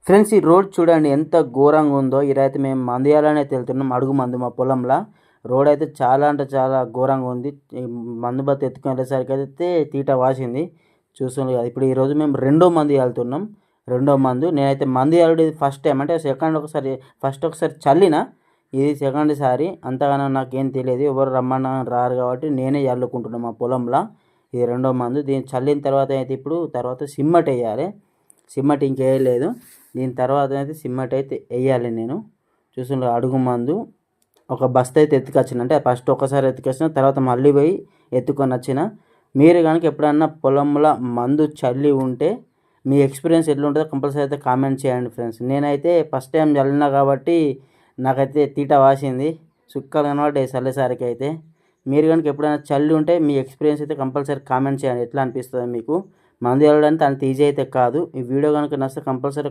Friends ఈ road చూడండి ఎంత ఘోరంగా ఉందో. ఈరైతే మేము మందియాలనే వెళ్తున్నాం, అడుగు మందు మా పొలంలో. రోడ్ అయితే చాలా అంటే చాలా ఘోరంగా ఉంది. ఈ మందు బత్తి ఎత్తుకొని వెళ్ళేసరికి అయితే తీట వాసింది. చూస్తుంది కదా. ఇప్పుడు ఈరోజు మేము రెండో మంది వెళ్తున్నాం. రెండో మందు నేనైతే మంది ఆల్రెడీ ఫస్ట్ టైం అంటే ఫస్ట్ ఒకసారి చల్లిన, ఇది సెకండ్ సారి. అంతగానో నాకేం తెలియదు, ఎవరు రమ్మన్నా రారు కాబట్టి నేనే చల్లుకుంటున్నాను మా పొలంలో. ఇది రెండో మందు. దీన్ని చల్లిన తర్వాత అయితే ఇప్పుడు సిమ్మట్ వేయాలి. సిమ్మట్ ఇంకేయలేదు. దీని తర్వాత అయితే సిమ్మట్ అయితే వేయాలి. నేను చూస్తుండే అడుగు మందు ఒక బస్తా అయితే ఎత్తుకొచ్చిన, అంటే ఫస్ట్ ఒకసారి ఎత్తుకొచ్చిన, తర్వాత మళ్ళీ పోయి ఎత్తుకొని వచ్చిన. మీరు కనుక ఎప్పుడన్నా పొలంలో మందు చల్లి ఉంటే మీ ఎక్స్పీరియన్స్ ఎట్లుంటుందో కంపల్సరీ అయితే కామెంట్ చేయండి ఫ్రెండ్స్. నేనైతే ఫస్ట్ టైం చల్లినా కాబట్టి నాకైతే తీట వాసింది, సుక్కలు కనబడ్డాయి చల్లేసరికి అయితే. మీరు కనుక ఎప్పుడైనా చల్లి ఉంటే మీ ఎక్స్పీరియన్స్ అయితే కంపల్సరీ కామెంట్ చేయండి, ఎట్లా అనిపిస్తుంది మీకు. మందు చల్లడానికి అంత ఈజీ అయితే కాదు. ఈ వీడియో కనుక నచ్చితే కంపల్సరీ